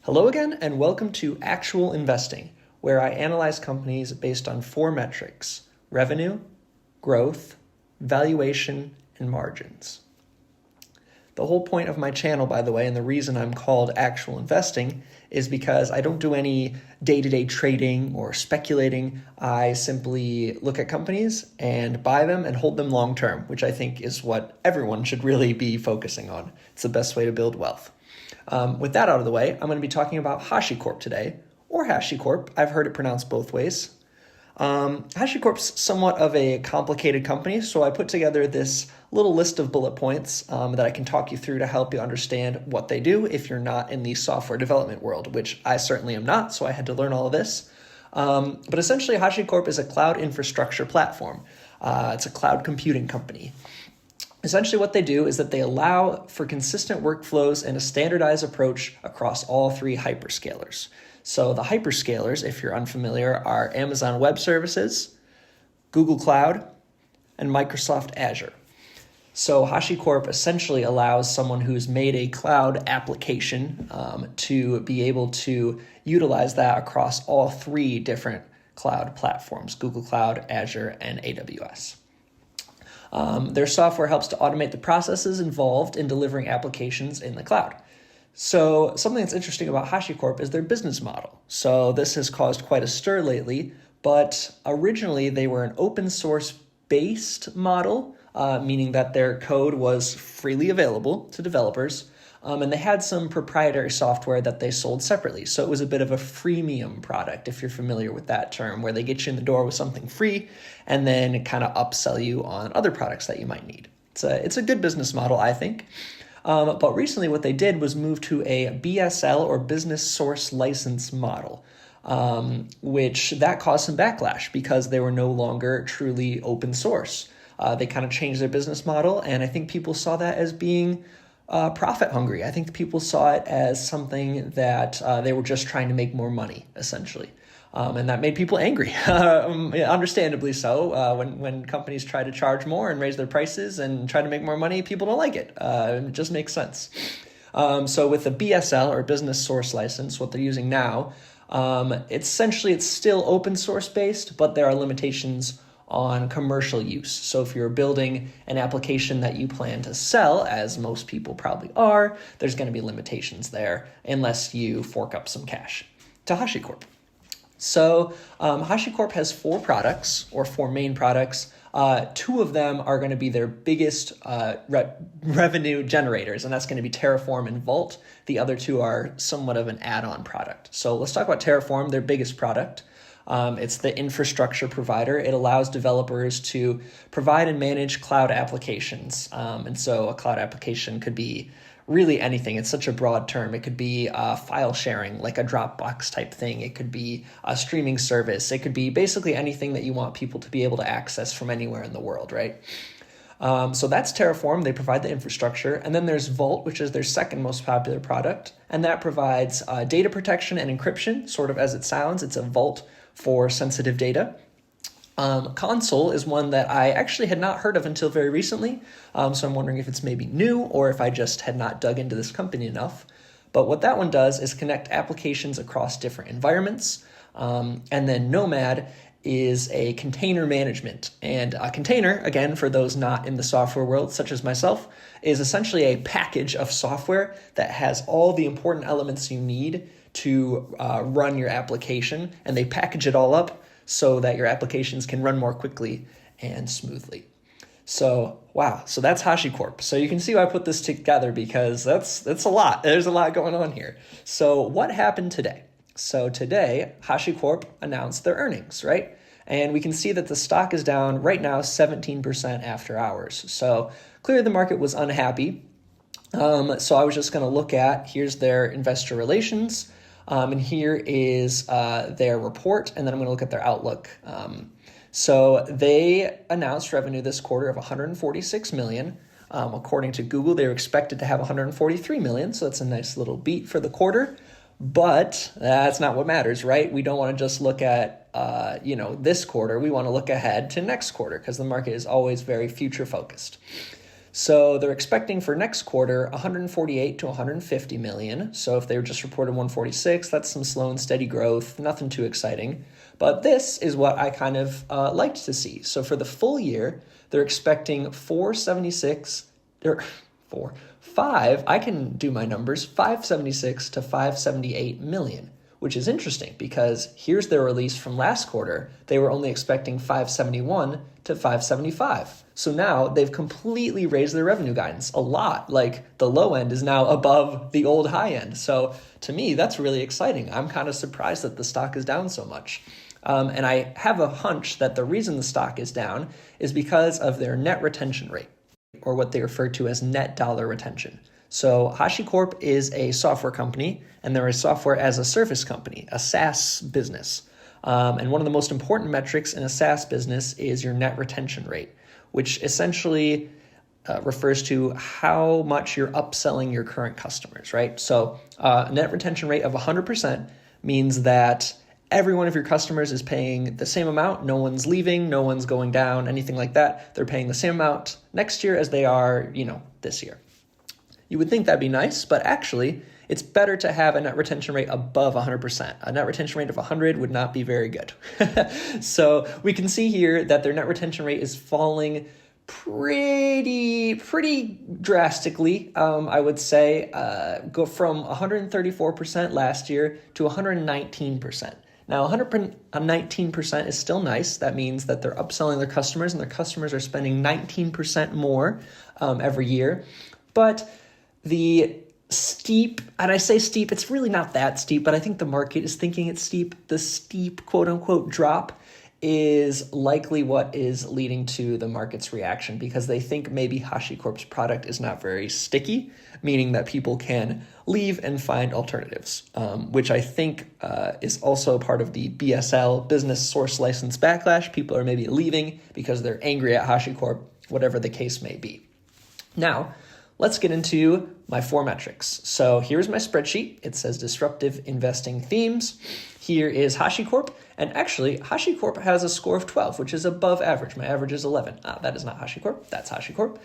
Hello again, and welcome to Actual Investing, where I analyze companies based on four metrics: revenue, growth, valuation, and margins. The whole point of my channel, by the way, and the reason I'm called Actual Investing is because I don't do any day-to-day trading or speculating. I simply look at companies and buy them and hold them long-term, which I think is what everyone should really be focusing on. It's the best way to build wealth. With that out of the way, I'm going to be talking about HashiCorp today, or HashiCorp. I've heard it pronounced both ways. HashiCorp's somewhat of a complicated company, so I put together this little list of bullet points that I can talk you through to help you understand what they do if you're not in the software development world, which I certainly am not, so I had to learn all of this. But essentially, HashiCorp is a cloud infrastructure platform. It's a cloud computing company. Essentially what they do is that they allow for consistent workflows and a standardized approach across all three hyperscalers. So the hyperscalers, if you're unfamiliar, are Amazon Web Services, Google Cloud, and Microsoft Azure. So HashiCorp essentially allows someone who's made a cloud application to be able to utilize that across all three different cloud platforms: Google Cloud, Azure, and AWS. Their software helps to automate the processes involved in delivering applications in the cloud. So something that's interesting about HashiCorp is their business model. So this has caused quite a stir lately, but originally they were an open source based model, meaning that their code was freely available to developers. And they had some proprietary software that they sold separately. So it was a bit of a freemium product, if you're familiar with that term, where they get you in the door with something free and then kind of upsell you on other products that you might need. It's a good business model, I think. But recently what they did was move to a BSL, or business source license model, which that caused some backlash because they were no longer truly open source. They kind of changed their business model, and I think people saw that as being profit hungry. I think people saw it as something that they were just trying to make more money, essentially. And that made people angry, understandably so. When companies try to charge more and raise their prices and try to make more money, people don't like it. It just makes sense. So with the BSL, or business source license, what they're using now, it's still open source based, but there are limitations on commercial use. So if you're building an application that you plan to sell, as most people probably are, there's going to be limitations there unless you fork up some cash to HashiCorp. So HashiCorp has four main products. Two of them are going to be their biggest revenue generators, and that's going to be Terraform and Vault. The other two are somewhat of an add-on product. So let's talk about Terraform, their biggest product. It's the infrastructure provider. It allows developers to provide and manage cloud applications. And so a cloud application could be really anything. It's such a broad term. It could be file sharing, like a Dropbox type thing. It could be a streaming service. It could be basically anything that you want people to be able to access from anywhere in the world, right? So that's Terraform. They provide the infrastructure. And then there's Vault, which is their second most popular product. And that provides data protection and encryption, sort of as it sounds. It's a vault for sensitive data. Console is one that I actually had not heard of until very recently. So I'm wondering if it's maybe new or if I just had not dug into this company enough. But what that one does is connect applications across different environments. And then Nomad is a container management. And a container, again, for those not in the software world, such as myself, is essentially a package of software that has all the important elements you need to run your application, and they package it all up so that your applications can run more quickly and smoothly. So, wow. So that's HashiCorp. So you can see why I put this together, because that's a lot. There's a lot going on here. So what happened today? So today, HashiCorp announced their earnings, right? And we can see that the stock is down right now 17% after hours. So clearly the market was unhappy. So I was just going to look at, here's their investor relations. And here is their report, and then I'm going to look at their outlook. So they announced revenue this quarter of $146 million. According to Google, they were expected to have $143 million, so that's a nice little beat for the quarter. But that's not what matters, right? We don't want to just look at this quarter. We want to look ahead to next quarter, because the market is always very future focused. So they're expecting for next quarter 148 to 150 million. So if they were just reported 146, that's some slow and steady growth, nothing too exciting. But this is what I kind of liked to see. So for the full year, they're expecting 476 or 576 to 578 million, which is interesting because here's their release from last quarter. They were only expecting 571 to 575. So now they've completely raised their revenue guidance a lot. Like the low end is now above the old high end. So to me, that's really exciting. I'm kind of surprised that the stock is down so much. And I have a hunch that the reason the stock is down is because of their net retention rate, or what they refer to as net dollar retention. So HashiCorp is a software company, and they're a software as a service company, a SaaS business. And one of the most important metrics in a SaaS business is your net retention rate, which essentially refers to how much you're upselling your current customers, right? So a net retention rate of 100% means that every one of your customers is paying the same amount. No one's leaving, no one's going down, anything like that. They're paying the same amount next year as they are, this year. You would think that'd be nice, but actually it's better to have a net retention rate above 100%. A net retention rate of 100 would not be very good. So we can see here that their net retention rate is falling pretty drastically, I would say. Go from 134% last year to 119%. Now, 119% is still nice. That means that they're upselling their customers, and their customers are spending 19% more every year. But the steep, and I say steep, it's really not that steep, but I think the market is thinking it's steep. The steep, quote unquote, drop is likely what is leading to the market's reaction, because they think maybe HashiCorp's product is not very sticky, meaning that people can leave and find alternatives, which I think is also part of the BSL, business source license backlash. People are maybe leaving because they're angry at HashiCorp, whatever the case may be. Now, let's get into my 4 metrics. So here's my spreadsheet. It says disruptive investing themes. Here is HashiCorp. And actually, HashiCorp has a score of 12, which is above average. My average is 11. That is not HashiCorp. That's HashiCorp.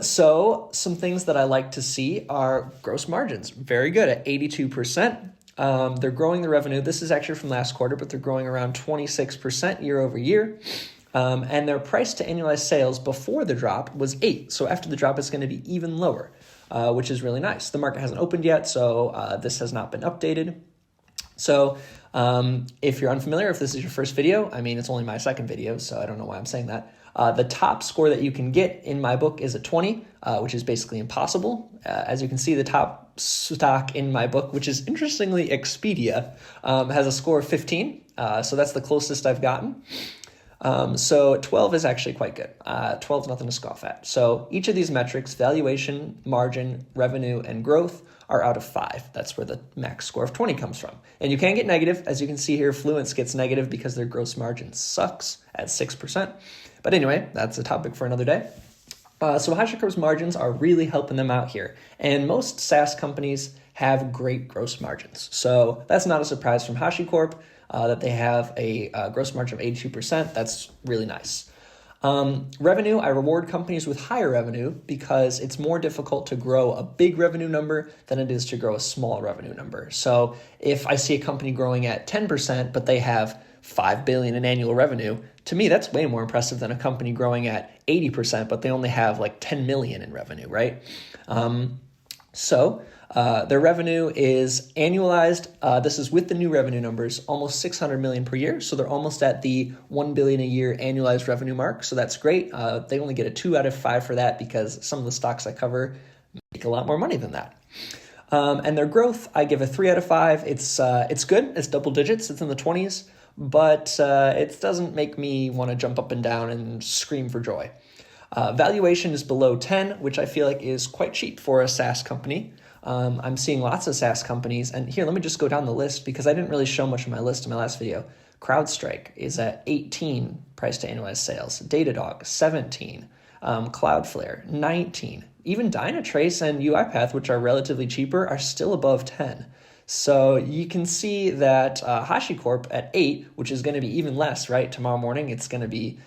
So some things that I like to see are gross margins. Very good at 82%. They're growing the revenue. This is actually from last quarter, but they're growing around 26% year over year. And their price to annualized sales before the drop was 8. So after the drop, it's going to be even lower, which is really nice. The market hasn't opened yet, so this has not been updated. So if you're unfamiliar, if this is your first video, it's only my second video, so I don't know why I'm saying that. The top score that you can get in my book is a 20, which is basically impossible. As you can see, the top stock in my book, which is interestingly Expedia, has a score of 15. So that's the closest I've gotten. So 12 is actually quite good. 12 is nothing to scoff at. So each of these metrics, valuation, margin, revenue, and growth, are out of 5. That's where the max score of 20 comes from. And you can get negative. As you can see here, Fluence gets negative because their gross margin sucks at 6%. But anyway, that's a topic for another day. So HashiCorp's margins are really helping them out here. And most SaaS companies have great gross margins. So that's not a surprise from HashiCorp. That they have a gross margin of 82%. That's really nice. Revenue, I reward companies with higher revenue because it's more difficult to grow a big revenue number than it is to grow a small revenue number. So if I see a company growing at 10%, but they have $5 billion in annual revenue, to me, that's way more impressive than a company growing at 80%, but they only have like 10 million in revenue, right? Their revenue is annualized. This is with the new revenue numbers, almost 600 million per year. So they're almost at the 1 billion a year annualized revenue mark. So that's great. They only get a 2 out of 5 for that because some of the stocks I cover make a lot more money than that. And their growth, I give a 3 out of 5. It's good. It's double digits. It's in the 20s, but it doesn't make me want to jump up and down and scream for joy. Valuation is below 10, which I feel like is quite cheap for a SaaS company. I'm seeing lots of SaaS companies, and here, let me just go down the list because I didn't really show much of my list in my last video. CrowdStrike is at 18 price to annualized sales, Datadog 17, Cloudflare 19, even Dynatrace and UiPath, which are relatively cheaper, are still above 10. So you can see that HashiCorp at 8, which is going to be even less, right? Tomorrow morning, it's going to be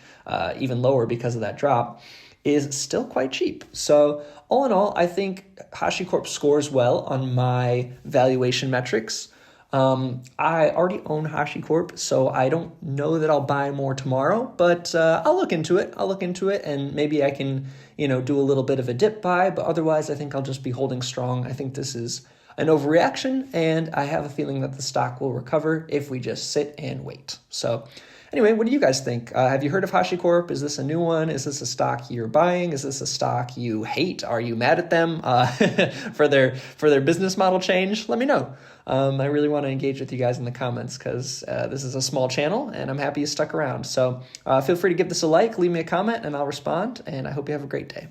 even lower because of that drop, is still quite cheap. So all in all, I think HashiCorp scores well on my valuation metrics. I already own HashiCorp, so I don't know that I'll buy more tomorrow, but I'll look into it. And maybe I can, do a little bit of a dip buy, but otherwise I think I'll just be holding strong. I think this is an overreaction, and I have a feeling that the stock will recover if we just sit and wait. So anyway, what do you guys think? Have you heard of HashiCorp? Is this a new one? Is this a stock you're buying? Is this a stock you hate? Are you mad at them for their business model change? Let me know. I really want to engage with you guys in the comments because this is a small channel and I'm happy you stuck around. So feel free to give this a like, leave me a comment, and I'll respond. And I hope you have a great day.